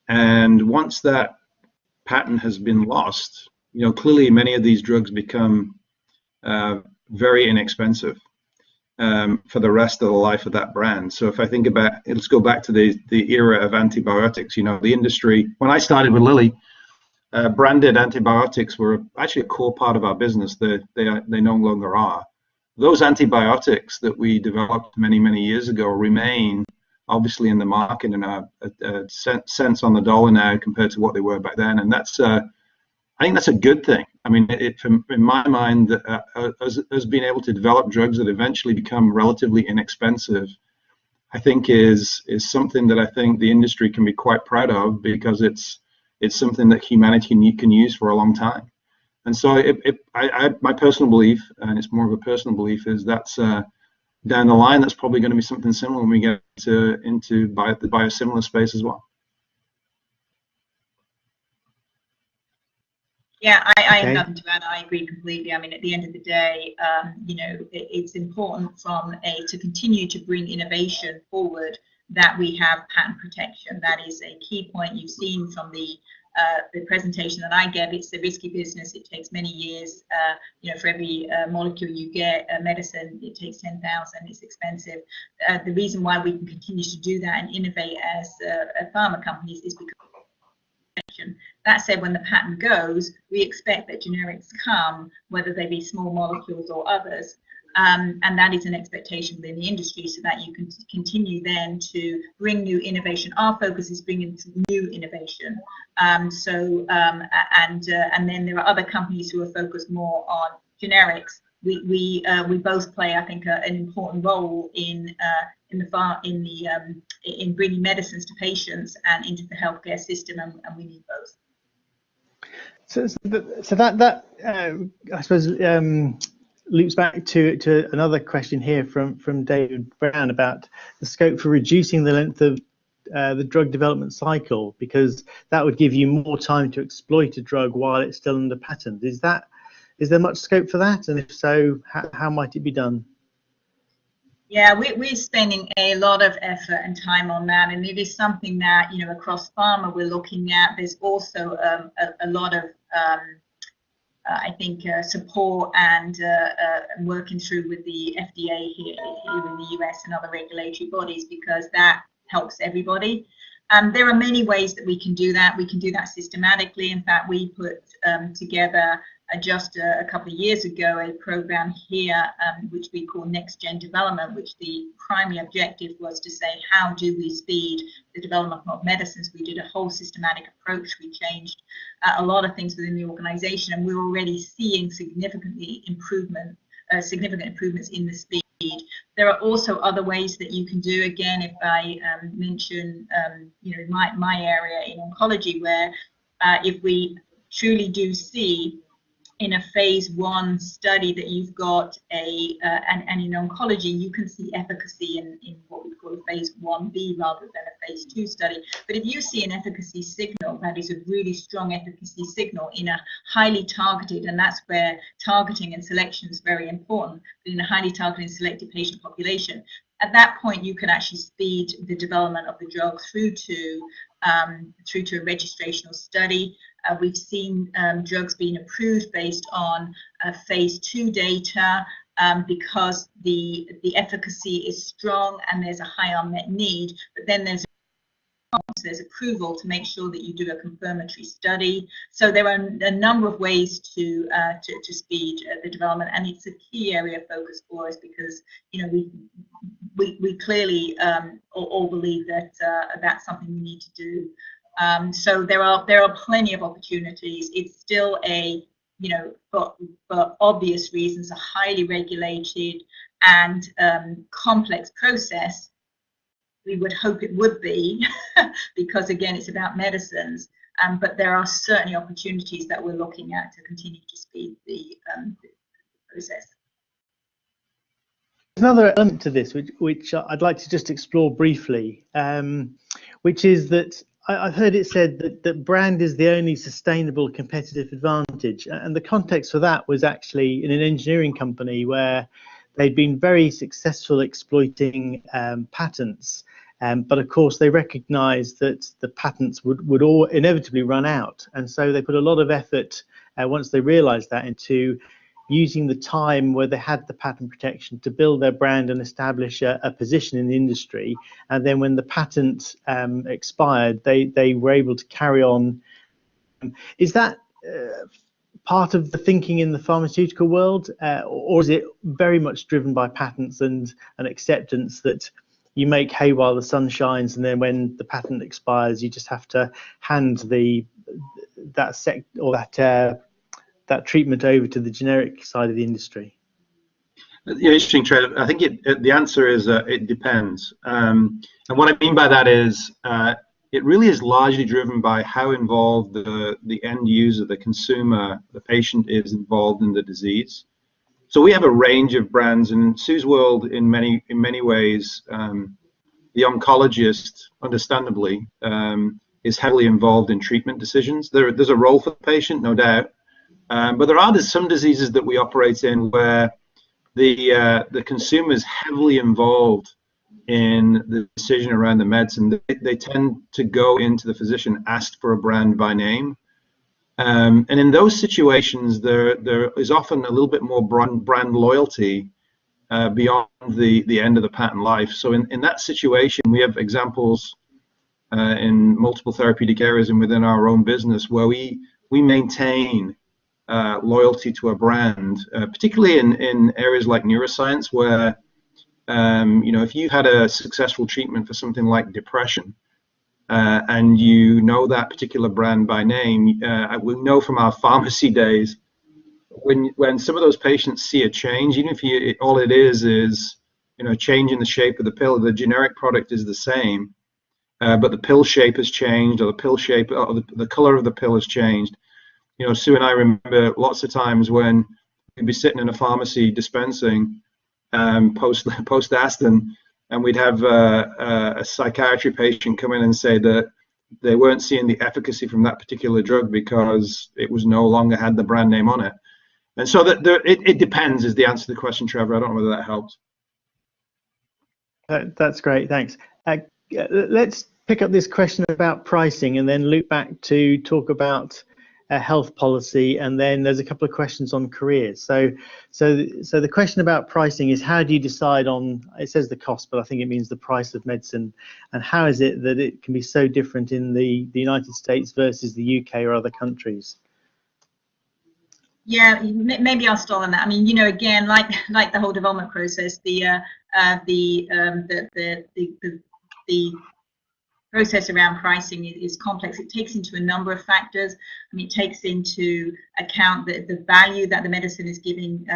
And once that patent has been lost, you know, clearly many of these drugs become very inexpensive for the rest of the life of that brand. So if I think about, let's go back to the era of antibiotics. You know, the industry, when I started with Lilly, branded antibiotics were actually a core part of our business. They no longer are. Those antibiotics that we developed many, many years ago remain obviously in the market and are cents on the dollar now compared to what they were back then. And that's, I think that's a good thing. I mean, in my mind, as being able to develop drugs that eventually become relatively inexpensive, I think is something that I think the industry can be quite proud of, because it's something that humanity can use for a long time. And so my personal belief, and it's more of a personal belief, is that's down the line, that's probably going to be something similar when we get into the biosimilar space as well. Yeah, I have nothing to add. I agree completely. I mean, at the end of the day, you know, it's important to continue to bring innovation forward, that we have patent protection. That is a key point. You've seen from the presentation that I gave. It's a risky business. It takes many years. You know, for every molecule you get, a medicine, it takes 10,000. It's expensive. The reason why we can continue to do that and innovate as pharma companies is because that said, when the patent goes, we expect that generics come, whether they be small molecules or others. And that is an expectation within the industry, so that you can continue then to bring new innovation. Our focus is bringing new innovation. And then there are other companies who are focused more on generics. We both play, I think, an important role in bringing medicines to patients and into the healthcare system, and we need both. So that I suppose loops back to another question here from David Brown about the scope for reducing the length of the drug development cycle, because that would give you more time to exploit a drug while it's still under patent. Is there much scope for that? And if so, how might it be done? Yeah, we're spending a lot of effort and time on that, and it is something that, you know, across pharma we're looking at. There's also a lot of I think support and working through with the FDA here in the US and other regulatory bodies, because that helps everybody. There are many ways that we can do that. We can do that systematically. In fact, we put together just a couple of years ago a program here which we call Next Gen Development, which the primary objective was to say, how do we speed the development of medicines? We did a whole systematic approach. We changed a lot of things within the organization, and we're already seeing significant improvements in the speed. There are also other ways that you can do. Again, if I mention my area in oncology, where if we truly do see in a phase 1 study that you've got and in oncology you can see efficacy in what we call a phase 1b rather than a phase 2 study. But if you see an efficacy signal that is a really strong efficacy signal in a highly targeted, and that's where targeting and selection is very important, but in a highly targeted and selected patient population, at that point you can actually speed the development of the drug through to a registrational study. We've seen drugs being approved based on phase 2 data because the efficacy is strong and there's a high unmet need, but then there's approval to make sure that you do a confirmatory study. So there are a number of ways to speed the development, and it's a key area of focus for us, because we clearly all believe that that's something we need to do. So there are plenty of opportunities. It's still for obvious reasons, a highly regulated and complex process. We would hope it would be, because again, it's about medicines. But there are certainly opportunities that we're looking at to continue to speed the process. Another element to this, which I'd like to just explore briefly, which is that I've heard it said that brand is the only sustainable competitive advantage. And the context for that was actually in an engineering company where they'd been very successful exploiting patents. But of course, they recognized that the patents would all inevitably run out. And so they put a lot of effort, once they realized that, into using the time where they had the patent protection to build their brand and establish a position in the industry. And then when the patent expired, they were able to carry on. Is that part of the thinking in the pharmaceutical world, or is it very much driven by patents and an acceptance that you make hay while the sun shines, and then when the patent expires, you just have to hand that treatment over to the generic side of the industry? Yeah, interesting, Trey. I think the answer is it depends. And what I mean by that is it really is largely driven by how involved the end user, the consumer, the patient is involved in the disease. So we have a range of brands, and in Sue's world, in many ways, the oncologist, understandably, is heavily involved in treatment decisions. There's a role for the patient, no doubt. But there are some diseases that we operate in where the consumer is heavily involved in the decision around the medicine. They tend to go into the physician asked for a brand by name. And in those situations, there is often a little bit more brand loyalty beyond the end of the patent life. So in that situation, we have examples in multiple therapeutic areas and within our own business where we maintain loyalty to a brand, particularly in areas like neuroscience, where if you had a successful treatment for something like depression, and you know that particular brand by name, we know from our pharmacy days, when some of those patients see a change, even if all it is a change in the shape of the pill, the generic product is the same, but the pill shape has changed, or the pill shape, or the color of the pill has changed. Sue and I remember lots of times when we'd be sitting in a pharmacy dispensing post Aston, and we'd have a psychiatry patient come in and say that they weren't seeing the efficacy from that particular drug because it was no longer had the brand name on it. And so it depends is the answer to the question, Trevor. I don't know whether that helps. That's great, thanks. Let's pick up this question about pricing and then loop back to talk about health policy, and then there's a couple of questions on careers. So the question about pricing is, how do you decide on, it says the cost, but I think it means the price of medicine, and how is it that it can be so different in the United States versus the UK or other countries? Yeah, maybe I'll stall on that. I mean, you know, again, like the whole development process, the process around pricing is complex. It takes into a number of factors. I mean, it takes into account the value that the medicine is giving,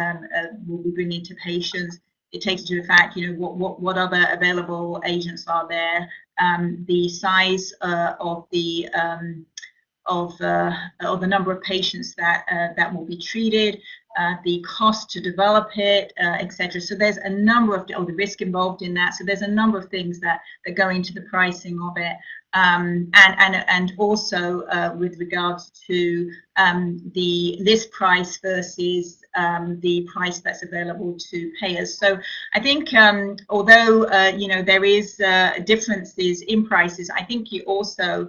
will be bringing to patients. It takes into fact, you know, what other available agents are there, the size of the number of patients that will be treated, the cost to develop it, etc. So there's a number of the risk involved in that. So there's a number of things that go into the pricing of it, and also with regards to the list price versus the price that's available to payers. So I think although you know, there is differences in prices, I think you also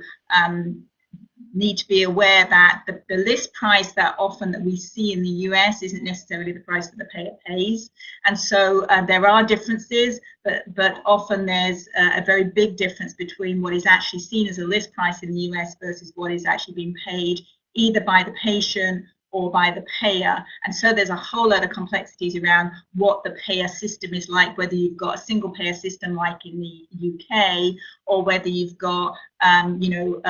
need to be aware that the list price that we see in the US isn't necessarily the price that the payer pays, and so there are differences, but often there's a very big difference between what is actually seen as a list price in the US versus what is actually being paid either by the patient or by the payer. And so there's a whole lot of complexities around what the payer system is like, whether you've got a single payer system like in the UK, or whether you've got you know,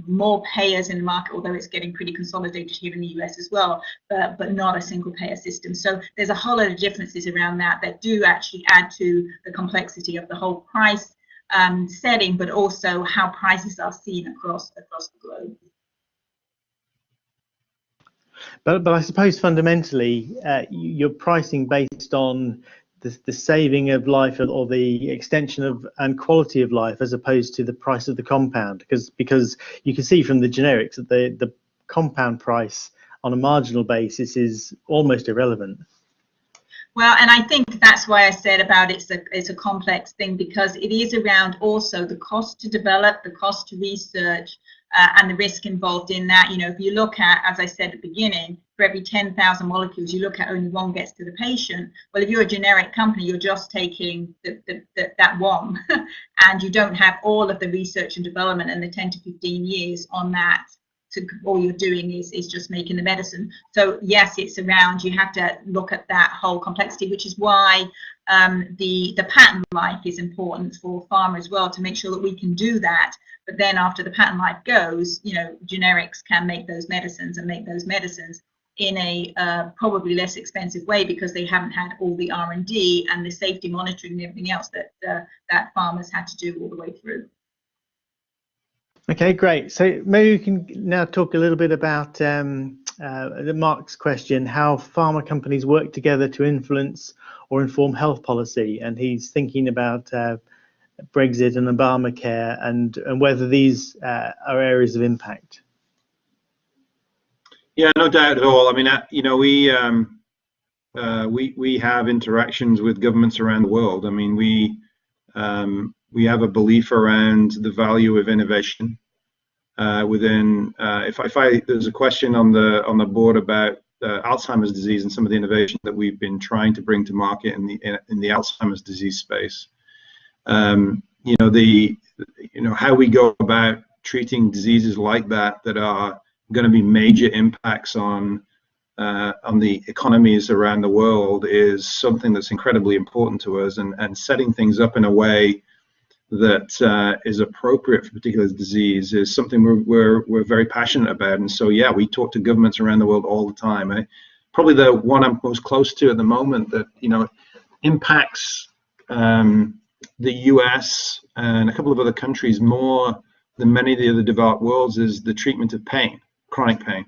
more payers in the market, although it's getting pretty consolidated here in the US as well, but not a single payer system. So there's a whole lot of differences around that do actually add to the complexity of the whole price setting, but also how prices are seen across the globe. But I suppose fundamentally, you're pricing based on the saving of life or the extension of and quality of life, as opposed to the price of the compound, because you can see from the generics that the compound price on a marginal basis is almost irrelevant. Well, and I think that's why I said about it's a complex thing, because it is around also the cost to develop, the cost to research, and the risk involved in that. You know, if you look at, as I said at the beginning, for every 10,000 molecules, you look at only one gets to the patient. Well, if you're a generic company, you're just taking that one, and you don't have all of the research and development and the 10 to 15 years on that. So all you're doing is just making the medicine. So yes, it's around, you have to look at that whole complexity, which is why the patent life is important for pharma as well, to make sure that we can do that. But then after the patent life goes, you know, generics can make those medicines and make those medicines in a probably less expensive way, because they haven't had all the R&D and the safety monitoring and everything else that farmers had to do all the way through. Okay, great. So maybe we can now talk a little bit about Mark's question, how pharma companies work together to influence or inform health policy. And he's thinking about Brexit and Obamacare, and whether these are areas of impact. Yeah, no doubt at all. I mean, you know, we have interactions with governments around the world. I mean, we have a belief around the value of innovation within. There's a question on the board about Alzheimer's disease and some of the innovation that we've been trying to bring to market in the Alzheimer's disease space. You know, how we go about treating diseases like that are going to be major impacts on the economies around the world is something that's incredibly important to us, and setting things up in a way that is appropriate for a particular disease is something we're very passionate about. And so yeah, we talk to governments around the world all the time. Probably the one I'm most close to at the moment that, you know, impacts the US and a couple of other countries more than many of the other developed worlds is the treatment of pain, chronic pain.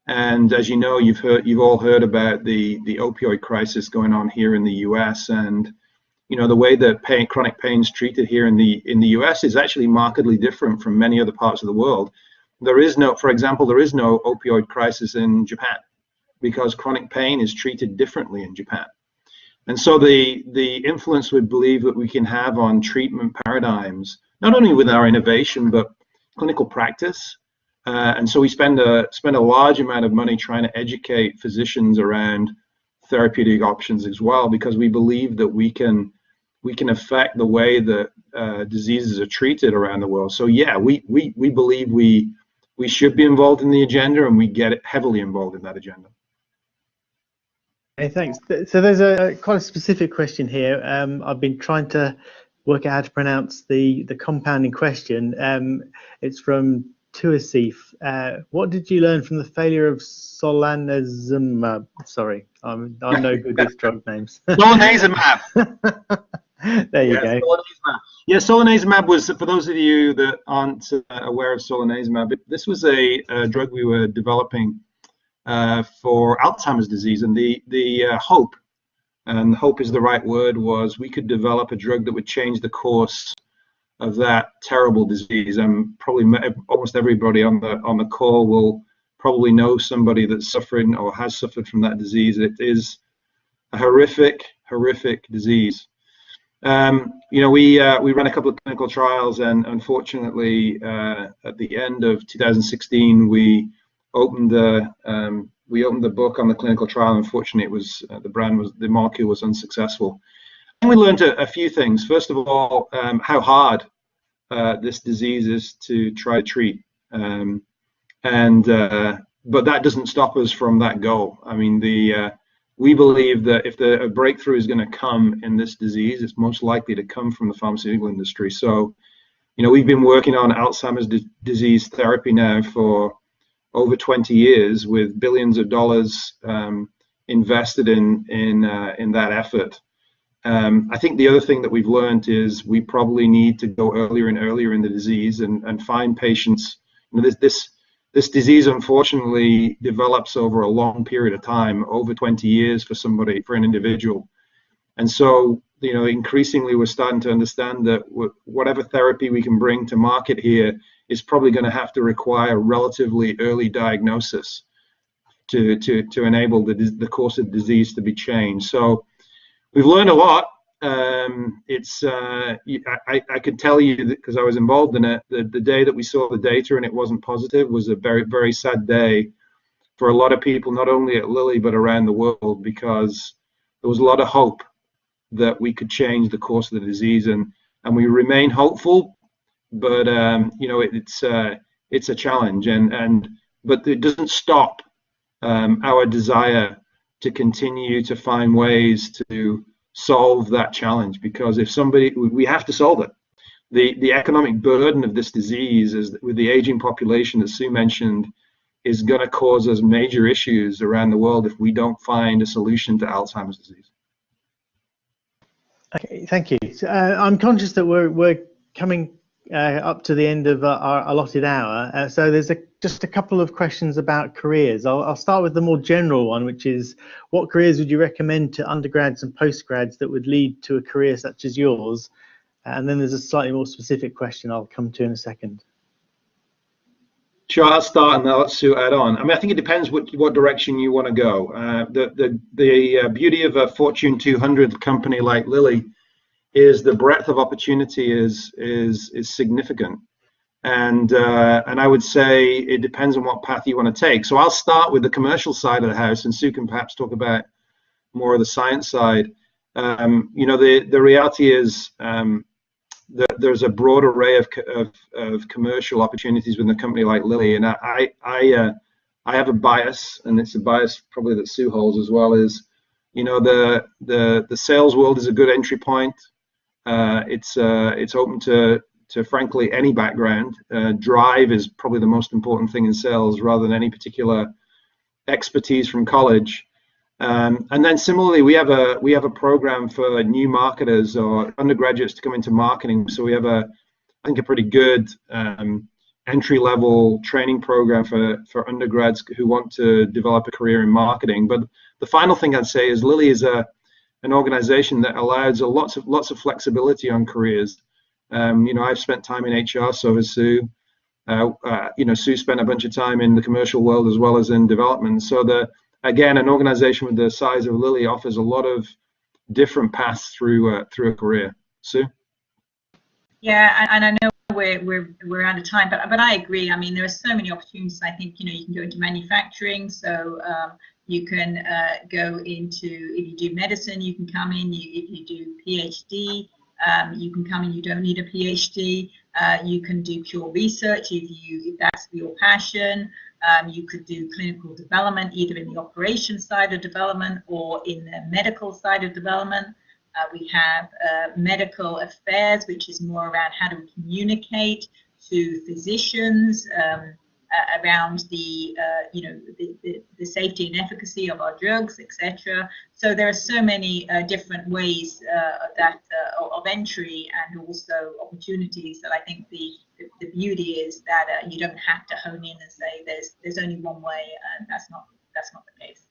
And as you know, you've all heard about the opioid crisis going on here in the US, and you know, the way that chronic pain is treated here in the US is actually markedly different from many other parts of the world. For example, there is no opioid crisis in Japan, because chronic pain is treated differently in Japan. And so the influence we believe that we can have on treatment paradigms, not only with our innovation, but clinical practice, And so we spend a large amount of money trying to educate physicians around therapeutic options as well, because we believe that we can affect the way that diseases are treated around the world. So yeah, we believe we should be involved in the agenda, and we get heavily involved in that agenda. Hey, thanks. So there's a quite a specific question here. I've been trying to work out how to pronounce the compound in question. It's from Tuasif. What did you learn from the failure of solanezumab? Sorry, I'm no good with drug names. Solanezumab. There you go. Solanezumab. Yeah, solanezumab was, for those of you that aren't aware of solanezumab, this was a drug we were developing for Alzheimer's disease, and the hope, and hope is the right word, was we could develop a drug that would change the course of that terrible disease. And probably almost everybody on the call will probably know somebody that's suffering or has suffered from that disease. It is a horrific disease. You know, we ran a couple of clinical trials, and unfortunately, at the end of 2016, we opened the book on the clinical trial. Unfortunately, it was the molecule was unsuccessful. And we learned a few things. First of all, how hard this disease is to try to treat, but that doesn't stop us from that goal. I mean, we believe that if a breakthrough is going to come in this disease, it's most likely to come from the pharmaceutical industry. So, you know, we've been working on Alzheimer's disease therapy now for over 20 years, with billions of dollars invested in that effort. I think the other thing that we've learned is we probably need to go earlier and earlier in the disease and find patients. You know, this disease unfortunately develops over a long period of time, over 20 years for an individual. And so, you know, increasingly we're starting to understand that whatever therapy we can bring to market here is probably going to have to require relatively early diagnosis to enable the course of disease to be changed. So we've learned a lot. I could tell you that, because I was involved in it, the day that we saw the data and it wasn't positive was a very, very sad day for a lot of people, not only at Lilly but around the world, because there was a lot of hope that we could change the course of the disease, and we remain hopeful, but you know, it's a challenge, but it doesn't stop our desire to continue to find ways to solve that challenge, because we have to solve it. The economic burden of this disease, is with the aging population that Sue mentioned, is going to cause us major issues around the world if we don't find a solution to Alzheimer's disease. Okay, thank you. So, I'm conscious that we're coming up to the end of our allotted hour, so there's just a couple of questions about careers. I'll start with the more general one, which is, what careers would you recommend to undergrads and postgrads that would lead to a career such as yours? And then there's a slightly more specific question I'll come to in a second. Sure, I'll start and then I'll let Sue add on. I mean, I think it depends what direction you want to go. The beauty of a Fortune 200 company like Lilly is the breadth of opportunity is significant, and I would say it depends on what path you want to take. So I'll start with the commercial side of the house, and Sue can perhaps talk about more of the science side. You know, the reality is there's a broad array of commercial opportunities within a company like Lilly, and I have a bias, and it's a bias probably that Sue holds as well. Is, you know, the sales world is a good entry point. It's open to frankly any background. Drive is probably the most important thing in sales, rather than any particular expertise from college. And then similarly, we have a program for new marketers or undergraduates to come into marketing. So we have I think a pretty good entry-level training program for undergrads who want to develop a career in marketing. But the final thing I'd say is Lilly is an organization that allows lots of flexibility on careers. You know, I've spent time in HR, so has Sue. You know, Sue spent a bunch of time in the commercial world as well as in development. So again, an organization with the size of Lilly offers a lot of different paths through a career. Sue? Yeah, and I know we're out of time, but I agree. I mean, there are so many opportunities. I think, you know, you can go into manufacturing, so you can go into, if you do medicine, you can come in. If you do PhD, you can come in. You don't need a PhD. You can do pure research if that's your passion. You could do clinical development, either in the operations side of development or in the medical side of development. We have medical affairs, which is more around how to communicate to physicians around the you know, the safety and efficacy of our drugs, etc. So there are so many different ways of entry and also opportunities that I think the beauty is that you don't have to hone in and say there's only one way, and that's not the case.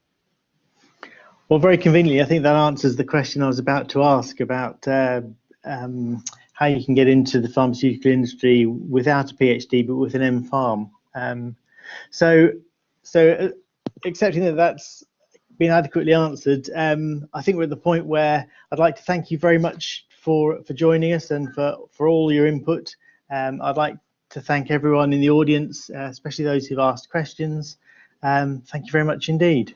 Well, very conveniently, I think that answers the question I was about to ask about how you can get into the pharmaceutical industry without a PhD, but with an MPharm. So accepting that that's been adequately answered, I think we're at the point where I'd like to thank you very much for joining us and for all your input. I'd like to thank everyone in the audience, especially those who've asked questions. Thank you very much indeed.